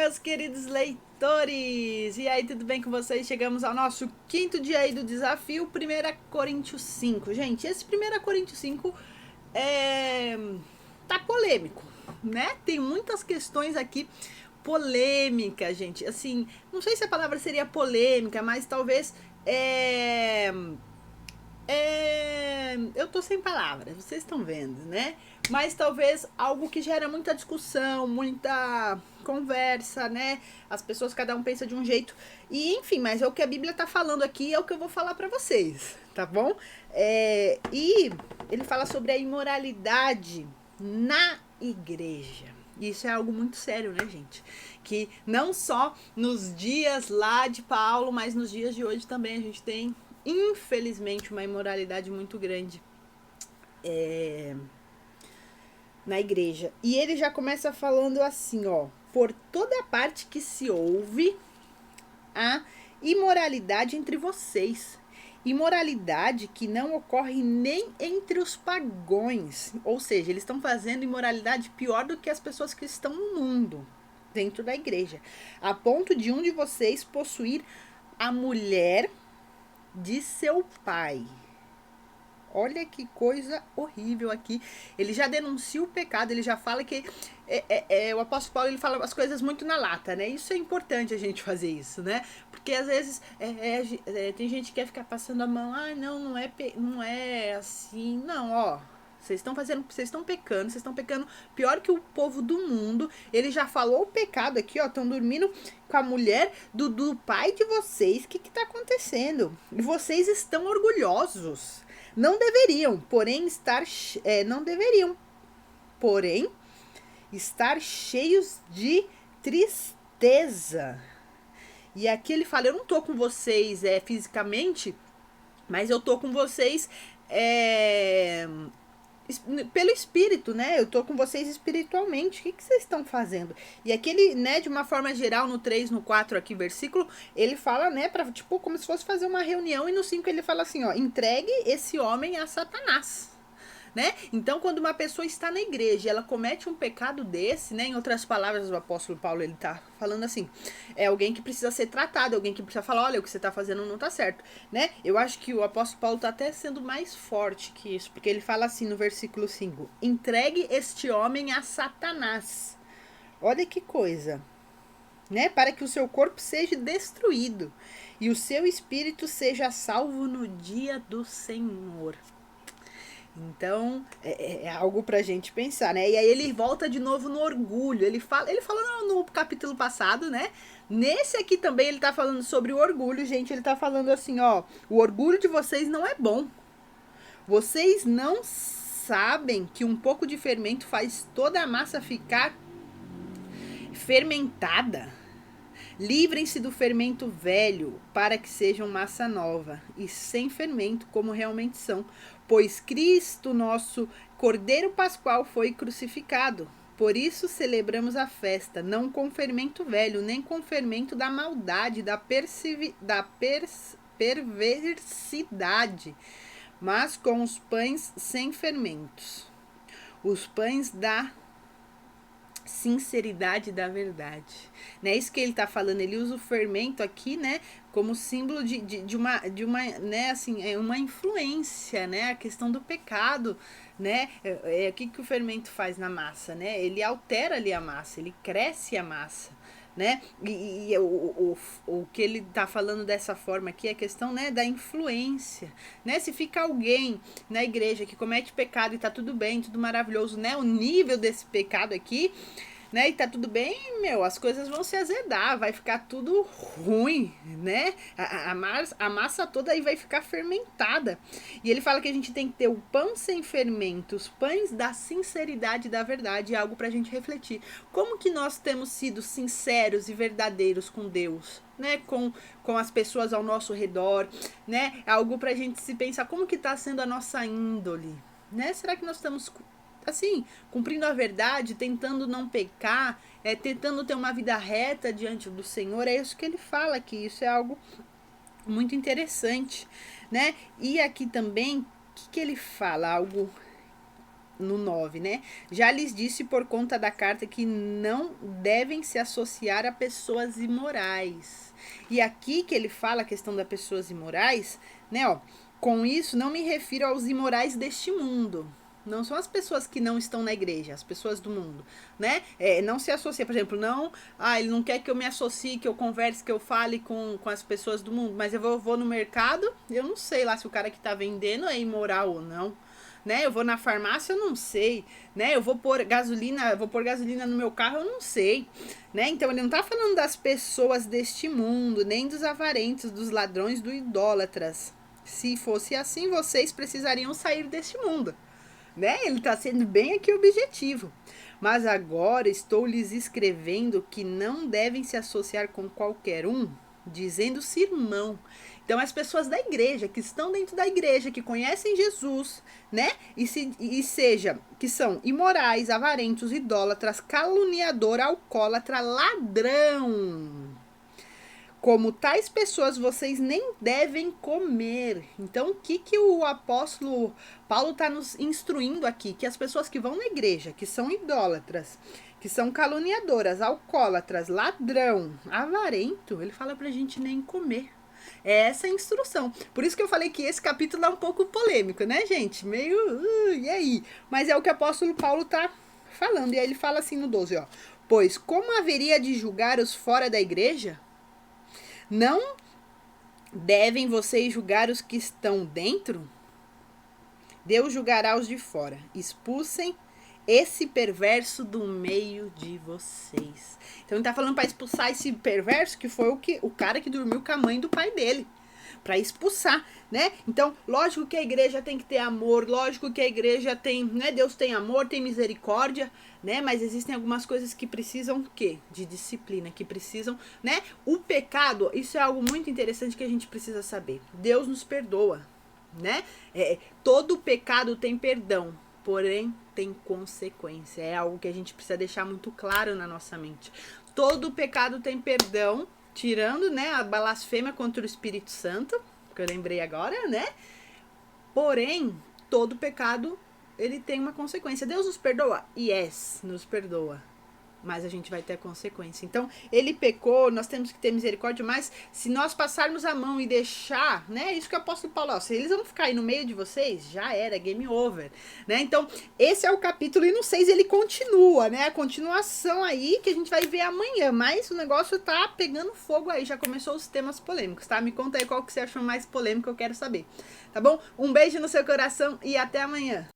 meus queridos leitores! E aí, tudo bem com vocês? Chegamos ao nosso quinto dia aí do desafio, 1 Coríntios 5. Gente, esse 1 Coríntios 5 tá polêmico, né? Tem muitas questões aqui polêmicas, gente. Assim, não sei se a palavra seria polêmica, mas talvez eu tô sem palavras, vocês estão vendo, né? Mas talvez algo que gera muita discussão, muita conversa, né? As pessoas, cada um pensa de um jeito. E enfim, mas é o que a Bíblia tá falando aqui, é o que eu vou falar pra vocês, tá bom? E ele fala sobre a imoralidade na igreja. Isso é algo muito sério, né, gente? Que não só nos dias lá de Paulo, mas nos dias de hoje também a gente tem, infelizmente, uma imoralidade muito grande na igreja. E ele já começa falando assim, ó: por toda parte que se ouve a imoralidade entre vocês. Imoralidade que não ocorre nem entre os pagãos. Ou seja, eles estão fazendo imoralidade pior do que as pessoas que estão no mundo, dentro da igreja. A ponto de um de vocês possuir a mulher de seu pai. Olha que coisa horrível aqui. Ele já denuncia o pecado, ele já fala que o apóstolo Paulo, ele fala as coisas muito na lata, né? Isso é importante a gente fazer isso, né? Porque às vezes tem gente que quer ficar passando a mão, não é assim, não, ó. Vocês estão pecando pior que o povo do mundo. Ele já falou o pecado aqui, ó. Estão dormindo com a mulher do pai de vocês. O que tá acontecendo? E vocês estão orgulhosos. Não deveriam, porém, estar cheios de tristeza. E aqui ele fala: eu não tô com vocês fisicamente, mas eu tô com vocês pelo espírito, né? Eu tô com vocês espiritualmente. O que vocês estão fazendo? E aqui ele, né, de uma forma geral, no 3, no 4 aqui, versículo, ele fala, né, pra, tipo, como se fosse fazer uma reunião, e no 5 ele fala assim, ó: entregue esse homem a Satanás. Né? Então, quando uma pessoa está na igreja, ela comete um pecado desse, né? Em outras palavras, o apóstolo Paulo, ele tá falando assim, é alguém que precisa ser tratado, alguém que precisa falar, olha, o que você tá fazendo não tá certo, né? Eu acho que o apóstolo Paulo tá até sendo mais forte que isso, porque ele fala assim no versículo 5, entregue este homem a Satanás. Olha que coisa, né? Para que o seu corpo seja destruído e o seu espírito seja salvo no dia do Senhor. Então, é algo pra gente pensar, né? E aí ele volta de novo no orgulho. Ele falou no capítulo passado, né? Nesse aqui também ele tá falando sobre o orgulho, gente. Ele tá falando assim, ó: o orgulho de vocês não é bom. Vocês não sabem que um pouco de fermento faz toda a massa ficar fermentada? Livrem-se do fermento velho, para que sejam massa nova, e sem fermento, como realmente são. Pois Cristo, nosso Cordeiro Pascual, foi crucificado. Por isso celebramos a festa, não com fermento velho, nem com fermento da maldade, da perversidade, mas com os pães sem fermentos. Os pães da sinceridade da verdade, né? Isso que ele tá falando, ele usa o fermento aqui, né, como símbolo de uma, né, assim, uma influência, né, a questão do pecado, né? O que o fermento faz na massa, né? Ele altera ali a massa, ele cresce a massa, né? E o que ele tá falando dessa forma aqui é a questão, né, da influência, né? Se fica alguém na igreja que comete pecado e tá tudo bem, tudo maravilhoso, né? O nível desse pecado aqui, né? E tá tudo bem, as coisas vão se azedar, vai ficar tudo ruim, né? A massa toda aí vai ficar fermentada. E ele fala que a gente tem que ter o pão sem fermento, os pães da sinceridade e da verdade, é algo pra gente refletir. Como que nós temos sido sinceros e verdadeiros com Deus, né? Com as pessoas ao nosso redor, né? É algo pra gente se pensar, como que tá sendo a nossa índole, né? Será que nós estamos assim, cumprindo a verdade, tentando não pecar, tentando ter uma vida reta diante do Senhor? É isso que ele fala aqui, isso é algo muito interessante, né? E aqui também, o que ele fala? Algo no 9, né? Já lhes disse por conta da carta que não devem se associar a pessoas imorais. E aqui que ele fala a questão das pessoas imorais, né, ó, com isso não me refiro aos imorais deste mundo. Não são as pessoas que não estão na igreja, as pessoas do mundo, né? Não se associa, por exemplo, não, ele não quer que eu me associe, que eu converse, que eu fale com as pessoas do mundo, mas eu vou no mercado, eu não sei lá se o cara que tá vendendo é imoral ou não, né? Eu vou na farmácia, eu não sei, né? Eu vou pôr gasolina no meu carro, eu não sei, né? Então ele não tá falando das pessoas deste mundo, nem dos avarentos, dos ladrões, dos idólatras. Se fosse assim, vocês precisariam sair deste mundo, né? Ele está sendo bem aqui objetivo. Mas agora estou lhes escrevendo que não devem se associar com qualquer um, dizendo-se irmão. Então, as pessoas da igreja, que estão dentro da igreja, que conhecem Jesus, né? E seja, que são imorais, avarentos, idólatras, caluniador, alcoólatra, ladrão. Como tais pessoas vocês nem devem comer. Então, o que o apóstolo Paulo está nos instruindo aqui? Que as pessoas que vão na igreja, que são idólatras, que são caluniadoras, alcoólatras, ladrão, avarento, ele fala pra gente nem comer. É essa a instrução. Por isso que eu falei que esse capítulo é um pouco polêmico, né, gente? Meio, e aí? Mas é o que o apóstolo Paulo tá falando. E aí ele fala assim no 12, ó. Pois como haveria de julgar os fora da igreja? Não devem vocês julgar os que estão dentro? Deus julgará os de fora. Expulsem esse perverso do meio de vocês. Então ele está falando para expulsar esse perverso, que foi o cara que dormiu com a mãe do pai dele. Para expulsar, né? Então, lógico que a igreja tem que ter amor, lógico que a igreja tem, né? Deus tem amor, tem misericórdia, né? Mas existem algumas coisas que precisam o quê? De disciplina, que precisam, né? O pecado, isso é algo muito interessante que a gente precisa saber. Deus nos perdoa, né? Todo pecado tem perdão, porém tem consequência. É algo que a gente precisa deixar muito claro na nossa mente. Todo pecado tem perdão, tirando, né, a blasfêmia contra o Espírito Santo, que eu lembrei agora, né? Porém, todo pecado, ele tem uma consequência. Deus nos perdoa? Yes, nos perdoa. Mas a gente vai ter a consequência. Então, ele pecou, nós temos que ter misericórdia, mas se nós passarmos a mão e deixar, né? Isso que o apóstolo Paulo, ó, se eles vão ficar aí no meio de vocês, já era, game over, né? Então, esse é o capítulo, e no 6 ele continua, né? A continuação aí que a gente vai ver amanhã, mas o negócio tá pegando fogo aí, já começou os temas polêmicos, tá? Me conta aí qual que você achou mais polêmico, eu quero saber, tá bom? Um beijo no seu coração e até amanhã.